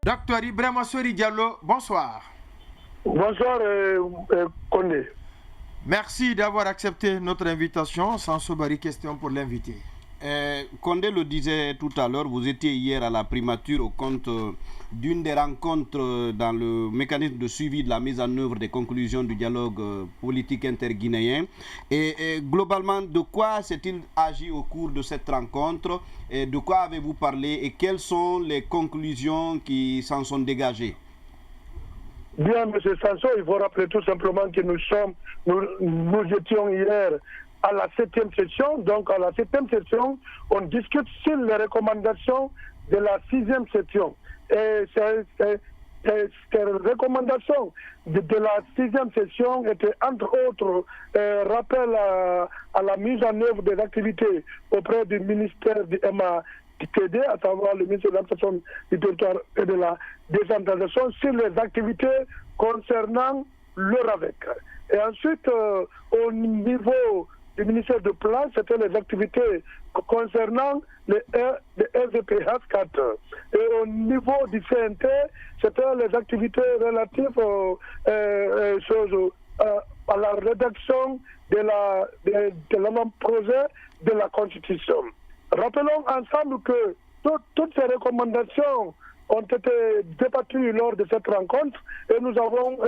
Docteur Ibrahima Sori Diallo, bonsoir. Bonsoir, Condé. Merci d'avoir accepté notre invitation. Sans Sobari, question pour l'invité. Condé le disait tout à l'heure, vous étiez hier à la primature au compte d'une des rencontres dans le mécanisme de suivi de la mise en œuvre des conclusions du dialogue politique interguinéen. Et globalement, de quoi s'est-il agi au cours de cette rencontre? Et de quoi avez-vous parlé et quelles sont les conclusions qui s'en sont dégagées? Bien, M. Sanson, il faut rappeler tout simplement que nous étions hier à la 7e session. Donc, à la 7e session, on discute sur les recommandations de la 6e session. Et ces recommandations de la 6e session étaient, entre autres, rappel à la mise en œuvre des activités auprès du ministère du MATD, à savoir le ministère de l'Administration du territoire et de la décentralisation, sur les activités concernant le RAVEC. Et ensuite, au niveau du ministère de Plan, c'était les activités concernant les RVPH 4. Et au niveau du CNT, c'était les activités relatives à la rédaction de l'avant-projet de la Constitution. Rappelons ensemble que toutes ces recommandations ont été débattues lors de cette rencontre et nous avons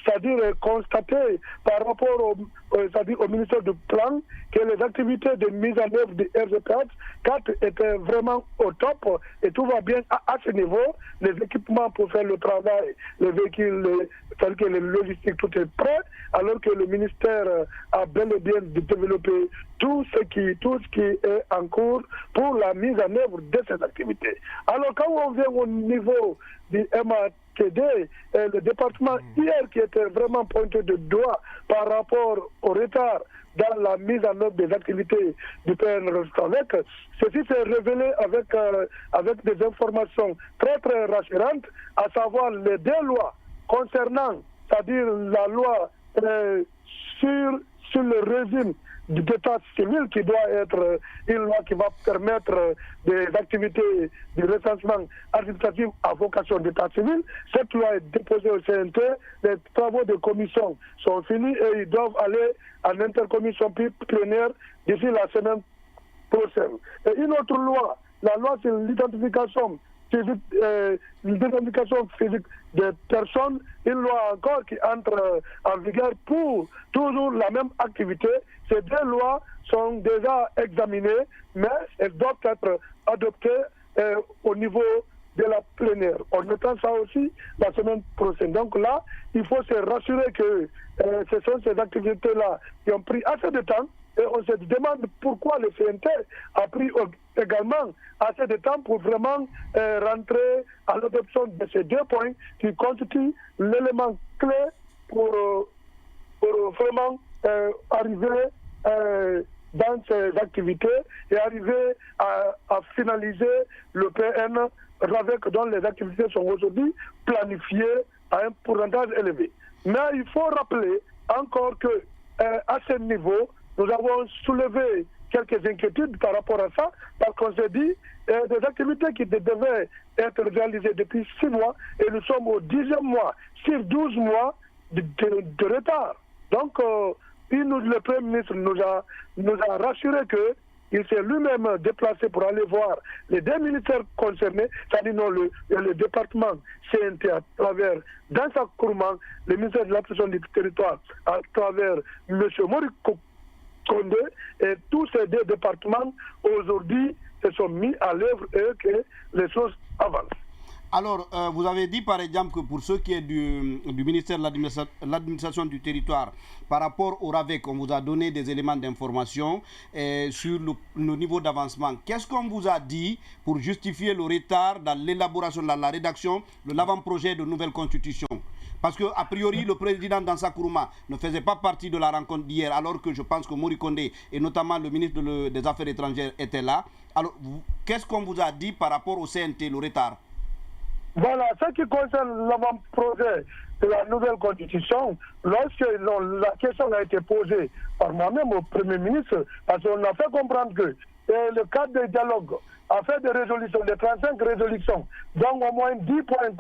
c'est-à-dire constaté par rapport au ministère du Plan que les activités de mise en œuvre du RGPH 4 étaient vraiment au top et tout va bien à ce niveau. Les équipements pour faire le travail, les véhicules, tels que les logistiques, tout est prêt, alors que le ministère a bel et bien développé tout ce qui est en cours pour la mise en œuvre de ces activités. Alors quand on vient au niveau du MATD, le département hier qui était vraiment pointé de doigt par rapport au retard dans la mise en œuvre des activités du PNRSTAVEC, ceci s'est révélé avec des informations très très rassurantes, à savoir les deux lois concernant, c'est-à-dire la loi sur le régime d'état civil qui doit être une loi qui va permettre des activités de recensement administratif à vocation d'état civil. Cette loi est déposée au CNT, les travaux de commission sont finis et ils doivent aller en intercommission plénière d'ici la semaine prochaine. Et une autre loi, la loi sur l'identification physique des personnes, une loi encore qui entre en vigueur pour toujours la même activité. Ces deux lois sont déjà examinées, mais elles doivent être adoptées au niveau de la plénière. On attend ça aussi la semaine prochaine. Donc là, il faut se rassurer que ce sont ces activités-là qui ont pris assez de temps. Et on se demande pourquoi le CNT a pris également assez de temps pour vraiment rentrer à l'adoption de ces deux points qui constituent l'élément clé pour vraiment arriver dans ces activités et arriver à finaliser le PN RAVEC dont les activités sont aujourd'hui planifiées à un pourcentage élevé. Mais il faut rappeler encore que à ce niveau, nous avons soulevé quelques inquiétudes par rapport à ça, parce qu'on s'est dit des activités qui devaient être réalisées depuis 6 mois et nous sommes au 10e mois, sur 12 mois de retard. Donc, le Premier ministre nous a rassuré qu'il s'est lui-même déplacé pour aller voir les deux ministères concernés, c'est-à-dire le département CNT à travers Dansa Kourman, le ministère de l'Administration du territoire à travers M. Mori Condé, et tous ces deux départements aujourd'hui se sont mis à l'œuvre et que les choses avancent. Alors, vous avez dit par exemple que pour ce qui est du ministère de l'administration du territoire, par rapport au RAVEC, on vous a donné des éléments d'information sur le niveau d'avancement. Qu'est-ce qu'on vous a dit pour justifier le retard dans l'élaboration, dans la rédaction de l'avant-projet de nouvelle constitution? Parce qu'a priori, le président Dansa Kourma ne faisait pas partie de la rencontre d'hier, alors que je pense que Mori Condé et notamment le ministre des Affaires étrangères étaient là. Alors, qu'est-ce qu'on vous a dit par rapport au CNT, le retard? Voilà, ce qui concerne l'avant-projet de la nouvelle constitution, lorsque la question a été posée par moi-même au Premier ministre, parce qu'on a fait comprendre que le cadre de dialogue a fait des résolutions, des 35 résolutions, donc au moins 10 points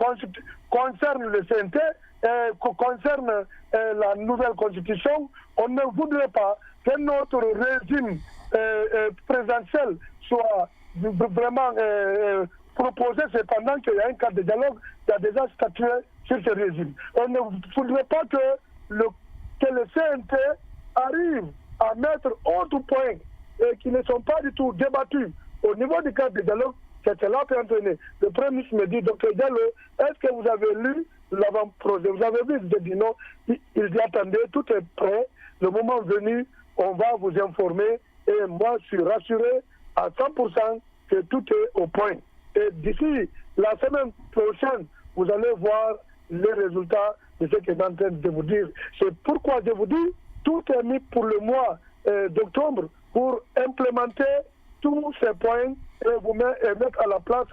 concernent le CNT, concernent la nouvelle constitution. On ne voudrait pas que notre régime présidentiel soit vraiment proposé, cependant qu'il y a un cadre de dialogue qui a déjà statué sur ce régime. On ne voudrait pas que le CNT arrive à mettre autres points qui ne sont pas du tout débattus au niveau du cadre de dialogue. C'est cela peut entraîner. Le Premier ministre me dit, Dr Diallo, est-ce que vous avez lu l'avant-projet? Vous avez vu? Je dis non. Il dit, attendez, tout est prêt. Le moment venu, on va vous informer. Et moi, je suis rassuré à 100% que tout est au point. Et d'ici la semaine prochaine, vous allez voir les résultats de ce que je suis en train de vous dire. C'est pourquoi je vous dis, tout est mis pour le mois d'octobre pour implémenter tous ces points et mettre à la place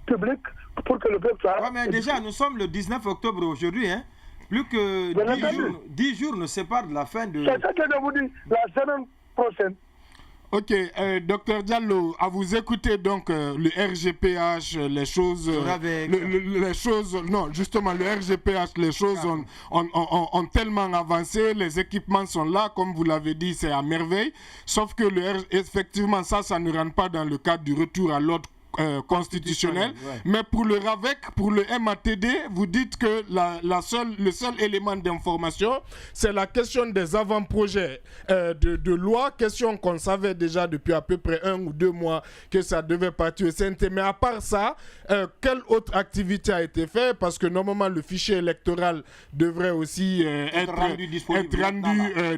publique pour que le peuple soit... Ouais, mais déjà, nous sommes le 19 octobre aujourd'hui, hein. Plus que 10 jours nous séparent de la fin de... C'est ça que je vous dis, la semaine prochaine. Ok, docteur Diallo, à vous écouter donc le RGPH, les choses, les choses, non, justement le RGPH, les choses ont tellement avancé, les équipements sont là, comme vous l'avez dit, c'est à merveille, sauf que effectivement ça ne rentre pas dans le cadre du retour à l'ordre constitutionnel, ouais. Mais pour le RAVEC, pour le MATD, vous dites que le seul élément d'information, c'est la question des avant-projets de loi, question qu'on savait déjà depuis à peu près 1 ou 2 mois que ça devait partir au CNT. Mais à part ça, quelle autre activité a été faite? Parce que normalement, le fichier électoral devrait aussi être rendu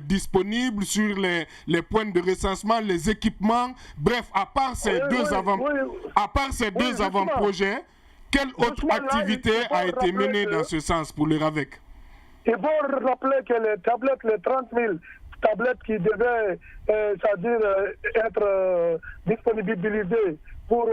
disponible sur les points de recensement, les équipements. Bref, à part ces deux avant-projets, quelle autre activité a été menée dans ce sens pour le RAVEC? Il faut rappeler que les tablettes, les 30 000 tablettes qui devaient, c'est-à-dire être disponibilisées pour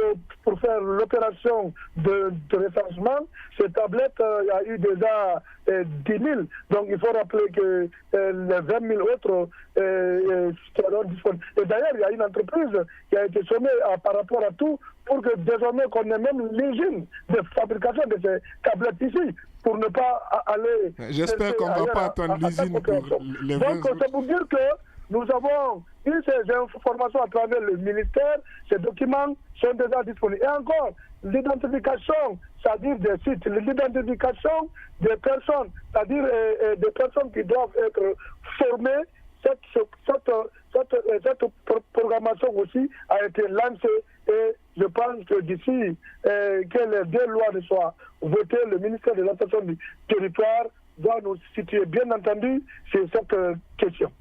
faire l'opération de recensement, ces tablettes, il y a eu déjà 10 000. Donc il faut rappeler que les 20 000 autres seront disponibles. Et d'ailleurs, il y a une entreprise qui a été sommée par rapport à tout pour que désormais qu'on ait même l'usine de fabrication de ces tablettes ici, pour ne pas aller... J'espère qu'on ne va pas attendre l'usine pour les 20 Donc c'est pour dire que nous avons eu ces informations à travers le ministère, ces documents sont déjà disponibles. Et encore, l'identification, c'est-à-dire des sites, l'identification des personnes, c'est-à-dire des personnes qui doivent être formées, cette programmation aussi a été lancée et je pense que d'ici que les 2 lois soient votées, le ministère de l'Administration du territoire doit nous situer bien entendu sur cette question.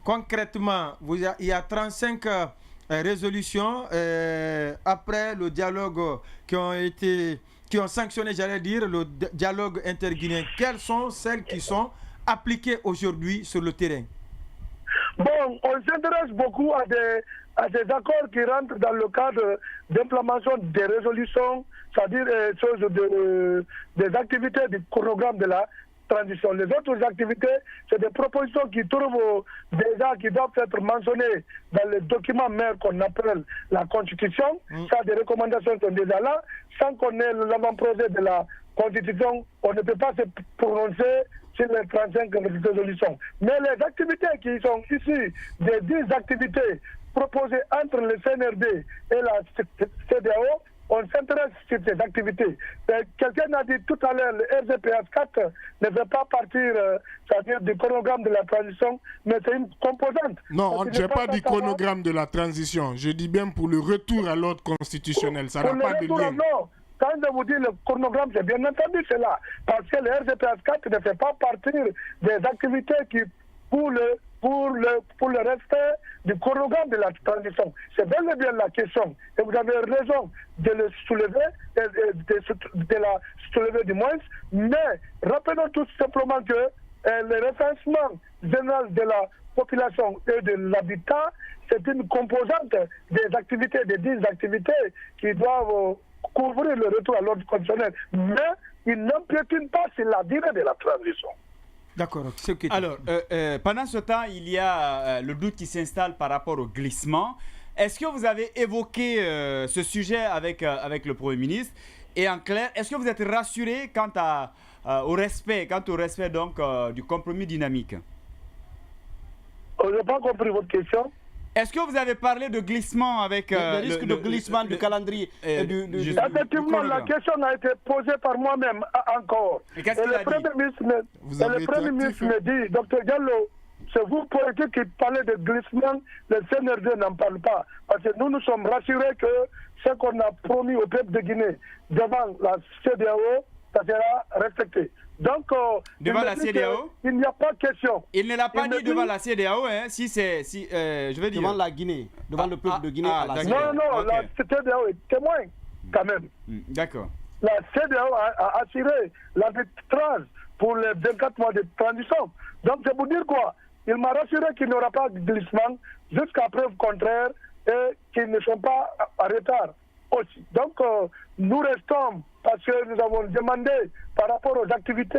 Concrètement, il y a 35 résolutions après le dialogue qui ont sanctionné, j'allais dire, le dialogue interguinéen. Quelles sont celles qui sont appliquées aujourd'hui sur le terrain? Bon, on s'intéresse beaucoup à des accords qui rentrent dans le cadre d'implémentation des résolutions, c'est-à-dire des activités du chronogramme de la transition. Les autres activités, c'est des propositions qui trouvent déjà, qui doivent être mentionnées dans le document mère qu'on appelle la Constitution. Ça, des recommandations sont déjà là. Sans qu'on ait l'avant-projet de la Constitution, on ne peut pas se prononcer sur les 35 résolutions. Mais les activités qui sont ici, des 10 activités proposées entre le CNRD et la CEDEAO, on s'intéresse sur ces activités. Quelqu'un a dit tout à l'heure, le RGPH 4 ne fait pas partir, c'est-à-dire du chronogramme de la transition, mais c'est une composante. Non, je n'ai pas dit chronogramme de la transition. Je dis bien pour le retour à l'ordre constitutionnel. Ça n'a pas de lien. Non. Quand je vous dis le chronogramme, c'est bien entendu cela. Parce que le RGPH 4 ne fait pas partir des activités qui, pour le respect du chronogramme de la transition. C'est bel et bien la question. Et vous avez raison de le soulever, de la soulever du moins. Mais rappelons tout simplement que le recensement général de la population et de l'habitat, c'est une composante des activités, des 10 activités qui doivent couvrir le retour à l'ordre constitutionnel. Mais il n'empiétine pas sur la durée de la transition. D'accord. Alors, pendant ce temps, il y a le doute qui s'installe par rapport au glissement. est-ce que vous avez évoqué ce sujet avec le Premier ministre? Et en clair, est-ce que vous êtes rassuré quant au respect donc, du compromis dynamique? Je n'ai pas compris votre question. Est-ce que vous avez parlé de glissement avec le risque de glissement du calendrier effectivement, la question a été posée par moi-même encore. Et qu'est-ce qu'il a dit? Le Premier ministre me dit, Dr Diallo, c'est vous politique qui parlez de glissement, le CNRD n'en parle pas. Parce que nous sommes rassurés que ce qu'on a promis au peuple de Guinée devant la CEDEAO, ça sera respecté. Donc, devant la CEDEAO, il n'y a pas de question. Il ne l'a pas dit devant la CEDEAO, hein, je veux dire. Devant la Guinée, devant le peuple de Guinée. Non, okay. La CEDEAO est témoin quand même. D'accord. La CEDEAO a assuré l'arbitrage pour les 24 mois de transition. Donc, c'est pour dire quoi? Il m'a rassuré qu'il n'y aura pas de glissement jusqu'à preuve contraire et qu'ils ne sont pas en retard aussi. Donc, nous restons parce que nous avons demandé par rapport aux activités,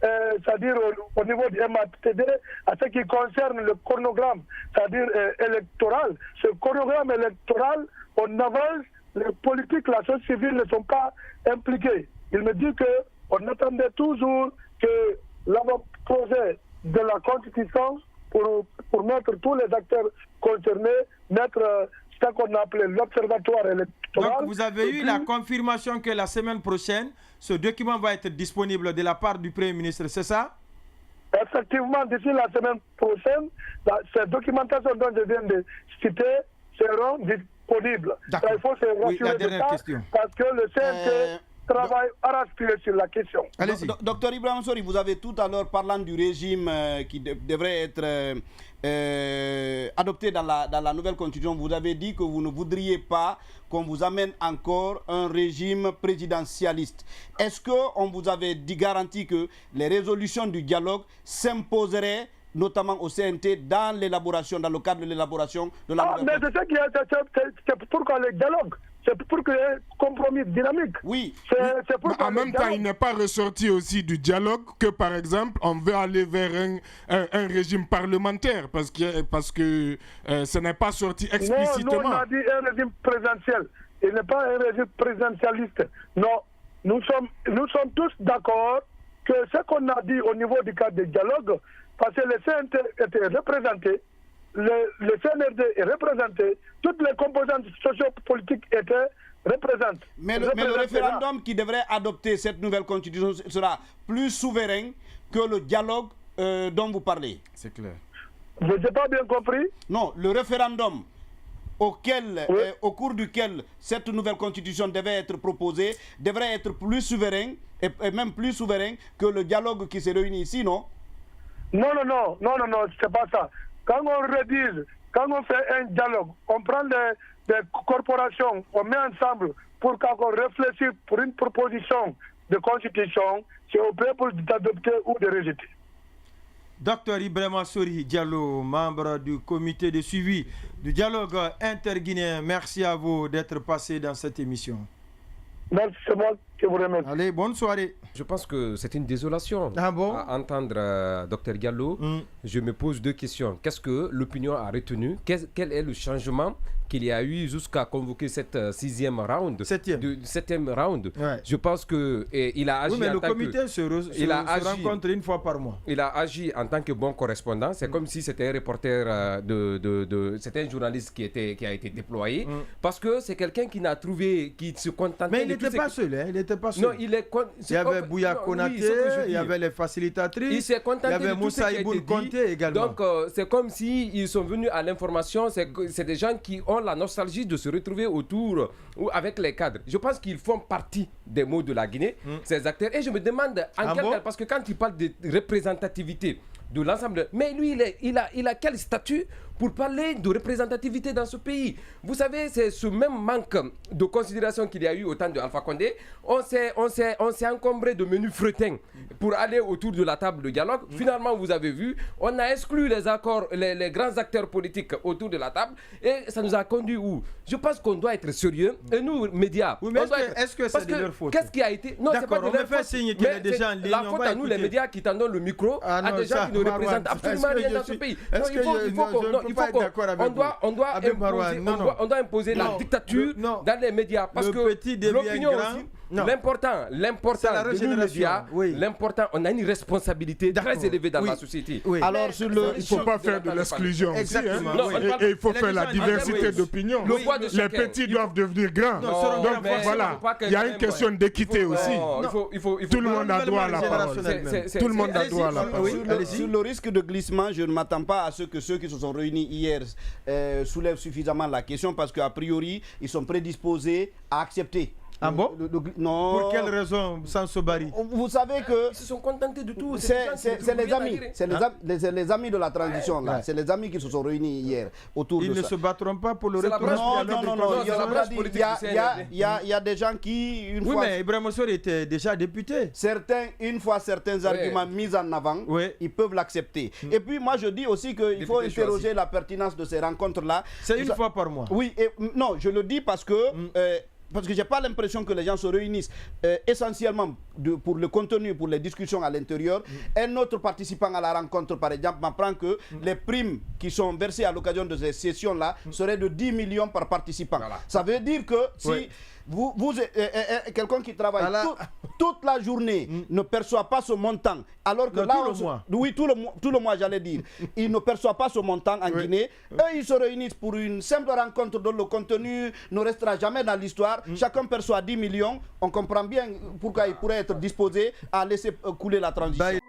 c'est-à-dire au niveau du MATD, à ce qui concerne le chronogramme, c'est-à-dire électoral. Ce chronogramme électoral, on avance, les politiques, la société civile ne sont pas impliqués. Il me dit qu'on attendait toujours que l'avant-projet de la Constitution pour mettre tous les acteurs concernés, mettre ce qu'on a appelé l'observatoire électoral. Donc vous avez eu la confirmation que la semaine prochaine, ce document va être disponible de la part du Premier ministre, c'est ça? Effectivement, d'ici la semaine prochaine, ces documentations dont je viens de citer seront disponibles. Il faut se rassurer de ça, parce que le CNT travaille arrache-pied sur la question. Allez-y. Docteur Ibrahim Sori, vous avez tout à l'heure parlant du régime qui devrait être adopté dans la nouvelle constitution, vous avez dit que vous ne voudriez pas qu'on vous amène encore un régime présidentialiste. Est-ce qu'on vous avait garanti que les résolutions du dialogue s'imposeraient notamment au CNT dans le cadre de l'élaboration de la nouvelle constitution? Mais c'est pourquoi le dialogue, c'est pour créer un compromis dynamique. Oui. En même temps, il n'est pas ressorti aussi du dialogue que, par exemple, on veut aller vers un régime parlementaire, parce que ce n'est pas sorti explicitement. Non, on a dit un régime présidentiel. Il n'est pas un régime présidentialiste. Non, nous sommes tous d'accord que ce qu'on a dit au niveau du cadre du dialogue, parce que le CNT était représenté, le CNRD est représenté, toutes les composantes sociopolitiques étaient représentées. Mais le référendum qui devrait adopter cette nouvelle constitution sera plus souverain que le dialogue dont vous parlez. C'est clair. Vous n'avez pas bien compris? Non, le référendum au cours duquel cette nouvelle constitution devait être proposée devrait être plus souverain et même plus souverain que le dialogue qui se réunit ici, non? Non, c'est pas ça. Quand on rédige, quand on fait un dialogue, on prend des corporations, on met ensemble pour qu'on réfléchisse pour une proposition de constitution, c'est au peuple d'adopter ou de rejeter. Docteur Ibrahim Sori Diallo, membre du comité de suivi du dialogue interguinéen, merci à vous d'être passé dans cette émission. Merci, c'est moi qui vous remercie. Allez, bonne soirée. Je pense que c'est une désolation à entendre Dr Diallo. Je me pose deux questions. Qu'est-ce que l'opinion a retenu? Quel est le changement qu'il y a eu jusqu'à convoquer cette septième round? Ouais. Je pense qu'il a agi mais le comité se rencontre une fois par mois. Il a agi en tant que bon correspondant. C'est comme si c'était un reporter, c'était un journaliste qui a été déployé. Parce que c'est quelqu'un qui n'a trouvé, qui se contentait. Mais il n'était pas seul. Il n'était pas seul. Non, il y avait Bouya Konaté, il y avait les facilitatrices, il y avait Moussa Iboun Konté également. Donc c'est comme s'ils sont venus à l'information. C'est des gens qui ont la nostalgie de se retrouver autour ou avec les cadres. Je pense qu'ils font partie des mots de la Guinée, ces acteurs. Et je me demande parce que quand il parle de représentativité de l'ensemble, mais lui il a quel statut pour parler de représentativité dans ce pays? Vous savez, c'est ce même manque de considération qu'il y a eu au temps de Alpha Condé. On s'est encombré de menus fretins pour aller autour de la table de dialogue. Finalement, vous avez vu, on a exclu les accords, les grands acteurs politiques autour de la table, et ça nous a conduit où? Je pense qu'on doit être sérieux. Et nous, médias, est-ce que c'est de leur faute? Qu'est-ce qui a été? Non, c'est pas de leur faute. Signe qu'il y a des gens en ligne. La faute à nous, les médias, qui tendons le micro à des gens qui ne représentent absolument rien dans ce pays. on doit imposer la dictature dans les médias parce que l'opinion aussi. L'important de nous médias, l'important, on a une responsabilité très élevée dans la société. Alors il ne faut pas faire de l'exclusion aussi, et il faut faire la diversité d'opinion. Les petits doivent devenir grands. Donc voilà, il y a une question d'équité aussi. Tout le monde a droit à la parole. Tout le monde a droit à la parole. Sur le risque de glissement, je ne m'attends pas à ce que ceux qui se sont réunis hier soulèvent suffisamment la question parce qu'a priori, ils sont prédisposés à accepter. Ah bon? Non. Pour quelle raison, sans Sobari? Vous savez que... Ils se sont contentés de tout. C'est les amis. C'est les amis de la transition, là. C'est les amis qui se sont réunis hier autour de ça. Ils ne se battront pas pour le retour. Non. Il y a des gens qui, une fois... Oui, mais Ibrahim Sori était déjà député. Une fois certains arguments mis en avant, ils peuvent l'accepter. Et puis moi, je dis aussi qu'il faut interroger la pertinence de ces rencontres-là. C'est une fois par mois. Oui, non, je le dis parce que... Parce que je n'ai pas l'impression que les gens se réunissent essentiellement pour le contenu, pour les discussions à l'intérieur. Un autre participant à la rencontre, par exemple, m'apprend que les primes qui sont versées à l'occasion de ces sessions-là seraient de 10 millions par participant. Voilà. Ça veut dire que si... quelqu'un qui travaille toute la journée ne perçoit pas ce montant, alors que là, tout le mois, j'allais dire, il ne perçoit pas ce montant en Guinée. Eux, ils se réunissent pour une simple rencontre dont le contenu ne restera jamais dans l'histoire. Chacun perçoit 10 millions. On comprend bien pourquoi il pourrait être disposé à laisser couler la transition.